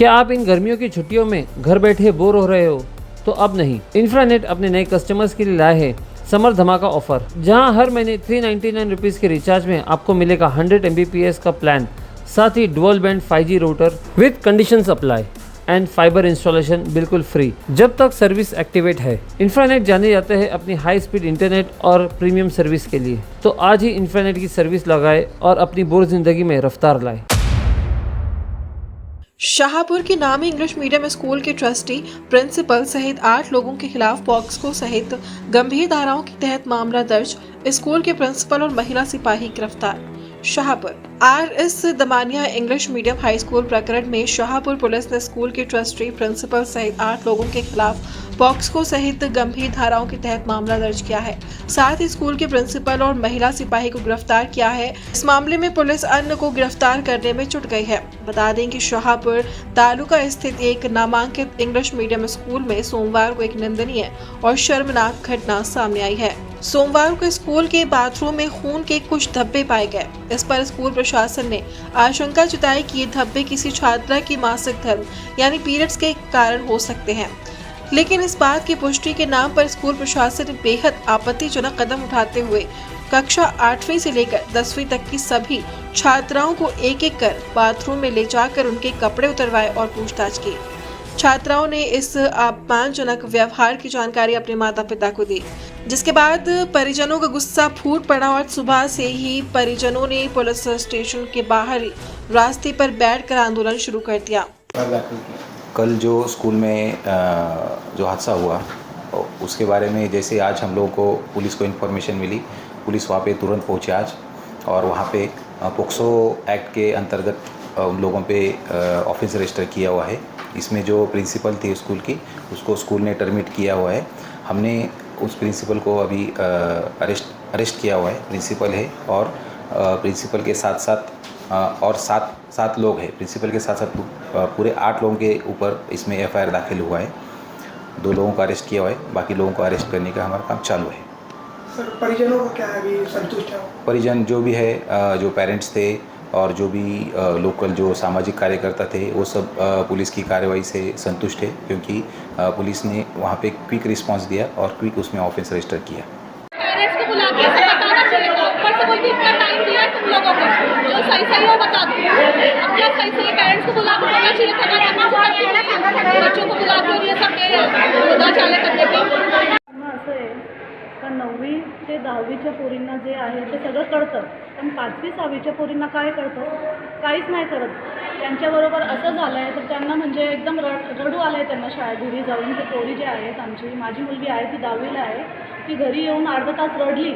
क्या आप इन गर्मियों की छुट्टियों में घर बैठे बोर हो रहे हो? तो अब नहीं, इंफ्रानेट अपने नए कस्टमर्स के लिए लाए हैं समर धमाका ऑफर, जहां हर महीने 399 रुपीज़ के रिचार्ज में आपको मिलेगा 100 Mbps का प्लान, साथ ही डुअल बैंड 5G राउटर विद conditions apply end fibre installation बिल्कुल फ्री जब तक सर्विस एक्टिवेट है। इंफ्रानेट जाने जाते हैं अपनी हाई स्पीड इंटरनेट और प्रीमियम सर्विस के लिए, तो आज ही इंफ्रानेट की सर्विस लगाए और अपनी बोर जिंदगी में रफ्तार लाए। शाहपुर के नामी इंग्लिश मीडियम स्कूल के ट्रस्टी प्रिंसिपल सहित 8 लोगों के खिलाफ पॉक्सको सहित गंभीर धाराओं के तहत मामला दर्ज। स्कूल के प्रिंसिपल और महिला सिपाही गिरफ्तार। Shahpur RS Damania English medium high school प्रकरण में शाहपुर पुलिस ने स्कूल के ट्रस्टी प्रिंसिपल सहित 8 लोगों के खिलाफ पॉक्सको सहित गंभीर धाराओं के तहत मामला दर्ज किया है। साथ ही स्कूल के प्रिंसिपल और महिला सिपाही को गिरफ्तार किया है। इस मामले में पुलिस अन्य को गिरफ्तार करने में जुट गई है। बता दें कि शाहपुर तालुका स्थित एक नामांकित इंग्लिश मीडियम स्कूल में सोमवार को एक निंदनीय और शर्मनाक घटना सामने आई है। सोमवार को स्कूल के बाथरूम में खून के कुछ धब्बे पाए गए। इस पर स्कूल प्रशासन ने आशंका जताई कि ये धब्बे किसी छात्रा की मासिक धर्म यानी पीरियड्स के कारण हो सकते हैं, लेकिन इस बात की पुष्टि के नाम पर स्कूल प्रशासन ने बेहद आपत्तिजनक कदम उठाते हुए कक्षा 8वीं से लेकर 10वीं तक की सभी छात्राओं को एक एक कर बाथरूम में ले जाकर उनके कपड़े उतरवाए और पूछताछ की। छात्राओं ने इस अपमानजनक व्यवहार की जानकारी अपने माता पिता को दी, जिसके बाद परिजनों का गुस्सा फूट पड़ा और सुबह से ही परिजनों ने पुलिस स्टेशन के बाहर रास्ते पर बैठकर आंदोलन शुरू कर दिया। कल जो स्कूल में जो हादसा हुआ उसके बारे में जैसे आज हम लोगों को पुलिस को इन्फॉर्मेशन मिली, पुलिस वहाँ पे तुरंत पहुँची आज, और वहाँ पे पोक्सो एक्ट के अंतर्गत उन लोगों पे ऑफेंस रजिस्टर किया हुआ है। इसमें जो प्रिंसिपल थी स्कूल की, उसको स्कूल ने टर्मिनेट किया हुआ है। हमने उस प्रिंसिपल को अभी अरेस्ट किया हुआ है। प्रिंसिपल है और प्रिंसिपल के साथ साथ और सात लोग हैं। प्रिंसिपल के साथ साथ पूरे 8 लोगों के ऊपर इसमें FIR दाखिल हुआ है। 2 लोगों को अरेस्ट किया हुआ है, बाकी लोगों को अरेस्ट करने का हमारा काम चालू है। सर, परिजनों का क्या है, अभी संतुष्ट है? परिजन जो भी है, जो पेरेंट्स थे और जो भी लोकल जो सामाजिक कार्यकर्ता थे, वो सब पुलिस की कार्रवाई से संतुष्ट है, क्योंकि पुलिस ने वहाँ पे क्विक रिस्पांस दिया और क्विक उसमें ऑफेंस रजिस्टर किया। पेरेंट्स को बुला के सब बताना चाहिए था, ऊपर से बोलती इतना टाइम दिया तुम लोगों को, जो सही हो बता दो। अब क्या सही पेरेंट्स को बुला के बोलना चाहिए था, बच्चों को बुला के ये सब मुद्दा चाले करने की। असं आहे का 9वी ते 10वीच्या पोरींना जे आहे ते सगळं कळतं, पण 5वी 6वीच्या पोरींना काय कळतं? काहीच नाही करत. त्यांच्याबरोबर असं झालं आहे तर त्यांना म्हणजे एकदम रडू आलं आहे त्यांना शाळेत घरी जाऊन. ते पोरी जे आहेत आमची, माझी मुलगी आहे ती 10वीला आहे, ती घरी येऊन अर्धा तास रडली.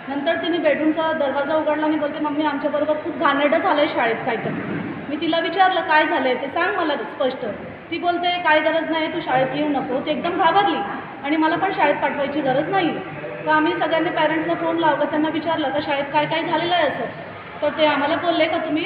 नंतर तिने बेडरूमचा दरवाजा उघडला आणि बोलते मम्मी आमच्याबरोबर खूप घाणेरडं झालं आहे शाळेत काहीतरी. मी तिला विचारलं काय झालं आहे ते सांग मला स्पष्ट. ती बोलते काय गरज नाही, तू शाळेत येऊ नको. ती एकदम घाबरली आणि मला पण शाळेत पाठवायची गरज नाही. तर आम्ही सगळ्यांनी पॅरेंट्सला फोन लावला, त्यांना विचारलं का शाळेत काय काय झालेलं आहे असं. तर ते आम्हाला बोलले का तुम्ही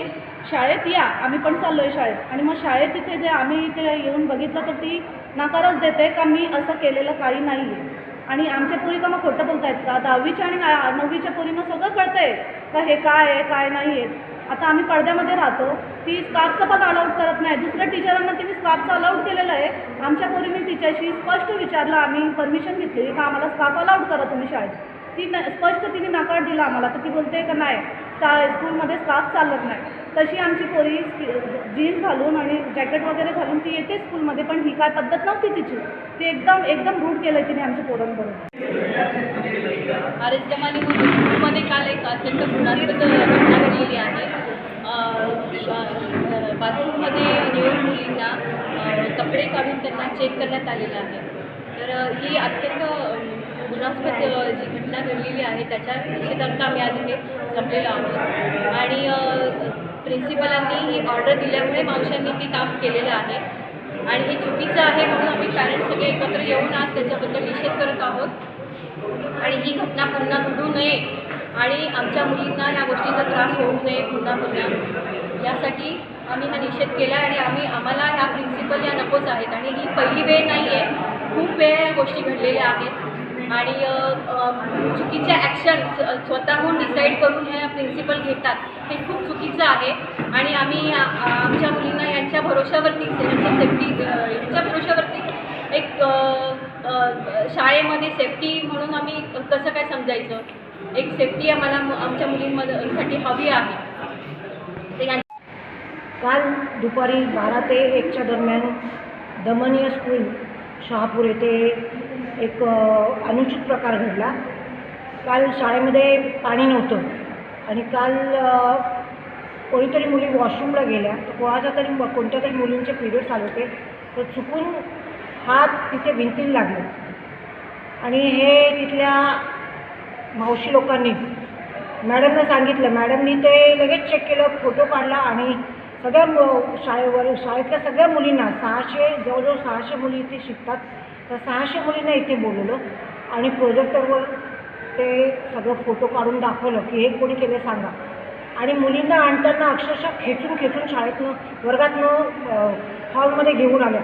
शाळेत या, आम्ही पण चाललो आहे शाळेत. आणि मग शाळेत तिथे जे आम्ही इथे येऊन बघितलं तर ती नकारच देते का मी असं केलेलं काही नाही आहे. आणि आमच्या पोरी का मग खोटं बोलत आहेत का? 10वीच्या आणि 9वीच्या पोरींना सगळं कळतं आहे का हे काय आहे काय नाही आहे. आता आम्ही पडद्यामध्ये राहतो, ती स्कार्फचं पण अलाउड करत नाही. दुसऱ्या टीचरांना तिने स्कार्फचं अलाउड केलेलं आहे. आमच्या पोरीने तिच्याशी स्पष्ट विचारलं, आम्ही परमिशन घेतली का आम्हाला स्कार्फ अलाउड करा तुम्ही शाळेत. ती स्पष्ट तिने नकार दिला आम्हाला. तर ती बोलते का नाही स्कूलमध्ये स्कार्फ चालत नाही. तशी आमची पोरी जीन्स घालून आणि जॅकेट वगैरे घालून ती येते स्कूलमध्ये, पण ही काय पद्धत नव्हती तिची. ती एकदम रूट केलं आहे तिने आमच्या पोरांबरोबर. RS दमानिया स्कूलमध्ये काल एक अत्यंत घृणास्पद घटना घडलेली आहे. बाथरूममध्ये येऊन मुलींना कपडे काढून त्यांना चेक करण्यात आलेलं आहे. तर ही अत्यंत घृणास्पद जी घटना घडलेली आहे त्याच्या निषेधार्थ आम्ही आज इथे जमलेलो आहोत. आणि प्रिन्सिपलांनी ही ऑर्डर दिल्यामुळे मावशांनी ते काम केलेलं आहे आणि हे चुकीचं आहे, म्हणून आम्ही पॅरेंट्स सगळे एकत्र येऊन आज त्याच्याबद्दल निषेध करत आहोत. आणि ही घटना पुन्हा घडू नये आणि आमच्या मुलींना ह्या गोष्टीचा त्रास होऊ नये पुन्हा यासाठी आम्ही हा निषेध केला. आणि आम्हाला ह्या प्रिन्सिपल या नकोच आहेत आणि ही पहिली वेळ नाही आहे, खूप वेळ या गोष्टी घडलेल्या आहेत. आणि चुकीच्या ॲक्शन स्वतःहून डिसाईड करून हे प्रिन्सिपल घेतात हे खूप चुकीचं आहे. आणि आम्ही आमच्या मुलींना यांच्या भरोशावरती यांच्या सेफ्टी यांच्या भरोशावरती एक शाळेमध्ये सेफ्टी म्हणून आम्ही कसं काय समजायचं, एक सेफ्टी आम्हाला आमच्या मुलींसाठी हवी आहे. ते काल दुपारी 12 ते 1च्या दरम्यान दमनीय स्कूल शहापूर येथे एक अनुचित प्रकार घडला. काल शाळेमध्ये पाणी नव्हतं आणि काल कोणीतरी मुली वॉशरूमला गेल्या, तर कोणत्या तरी मुलींचे पिरियड्स आले होते, तर चुकून हात तिथे भिंतीला लागले आणि हे तिथल्या मावशी लोकांनी मॅडमना सांगितलं. मॅडमनी ते लगेच चेक केलं, फोटो काढला आणि सगळ्या शाळेतल्या सगळ्या मुलींना जवळजवळ 600 मुली इथे शिकतात, तर 600 मुलींना इथे बोलवलं आणि प्रोजेक्टरवर ते सगळं फोटो काढून दाखवलं की हे कोणी केलं सांगा. आणि मुलींना आणताना अक्षरशः खेचून शाळेतनं वर्गातनं हॉलमध्ये घेऊन आल्या.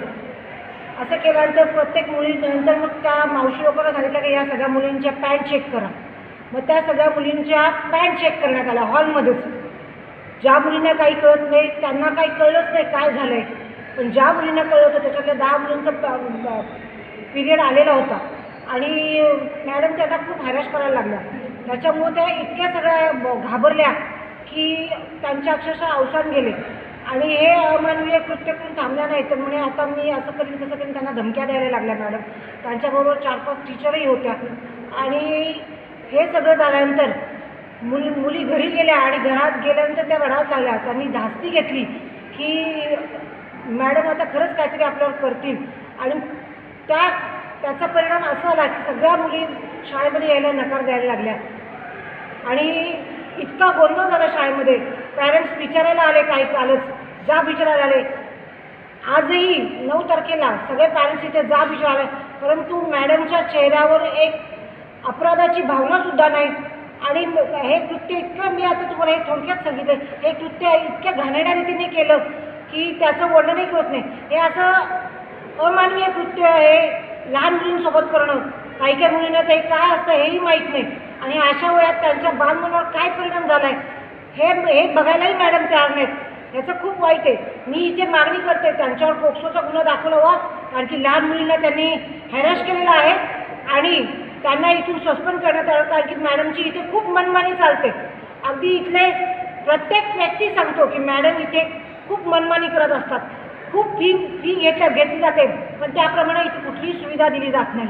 असं केल्यानंतर प्रत्येक मुलीनंतर मग त्या मावशी लोकांना सांगितलं की या सगळ्या मुलींच्या पॅन्ट चेक करा. मग त्या सगळ्या मुलींच्या पॅन्ट चेक करण्यात आल्या हॉलमध्येच. ज्या मुलींना काही कळत नाही त्यांना काही कळलंच नाही काय झालं आहे, पण ज्या मुलींना कळलं होतं त्याच्यातल्या 10 मुलींचा पिरियड आलेला होता आणि मॅडम त्यांना खूप हॅरॅस करायला लागल्या. त्याच्यामुळे त्या इतक्या सगळ्या घाबरल्या की त्यांच्या अक्षरशः अवसान गेले आणि हे अमानवीय कृत्य करून थांबल्या नाही. तर म्हणे आता मी असं करीन तसं करीन, त्यांना धमक्या द्यायला लागल्या मॅडम. त्यांच्याबरोबर 4-5 टीचरही होत्या. आणि हे सगळं झाल्यानंतर मुली घरी गेल्या आणि घरात गेल्यानंतर त्या रडायला लागल्या. त्यांनी धास्ती घेतली की मॅडम आता खरंच काहीतरी आपल्यावर करतील आणि त्याचा परिणाम असा आला की सगळ्या मुली शाळेमध्ये यायला नकार द्यायला लागल्या आणि इतका गोंधळ झाला शाळेमध्ये. पॅरेंट्स विचारायला आले, काही कालच जा विचारायला आले. आजही 9 तारखेला सगळे पॅरेंट्स इथे जा विचारायला, परंतु मॅडमच्या चेहऱ्यावर एक अपराधाची भावनासुद्धा नाही. आणि हे कृत्य इतकं, मी आता तुम्हाला हे थोडक्यात सांगितलं, हे कृत्य इतक्या घाणेरड्या रीतीने केलं की त्याचं वर्णनही होत नाही. हे असं अमानवीय कृत्य आहे लहान मुलींसोबत करणं. काही मुलींना ते काय असतं हेही माहीत नाही आणि अशा वेळात त्यांच्या बालमनावर काय परिणाम झाला आहे हे बघायलाही मॅडम तयार नाहीत. याचं खूप वाईट आहे. मी इथे मागणी करते त्यांच्यावर पोक्सोचा गुन्हा दाखल व्हावा, कारण की लहान मुलींना त्यांनी हॅरॅस केलेला आहे आणि त्यांना इथून सस्पेंड करण्यात आलं, कारण की मॅडमची इथे खूप मनमानी चालते. अगदी इथले प्रत्येक व्यक्ती सांगतो की मॅडम इथे खूप मनमानी करत असतात, खूप फी घेतली जाते, पण त्याप्रमाणे इथे कुठलीही सुविधा दिली जात नाही.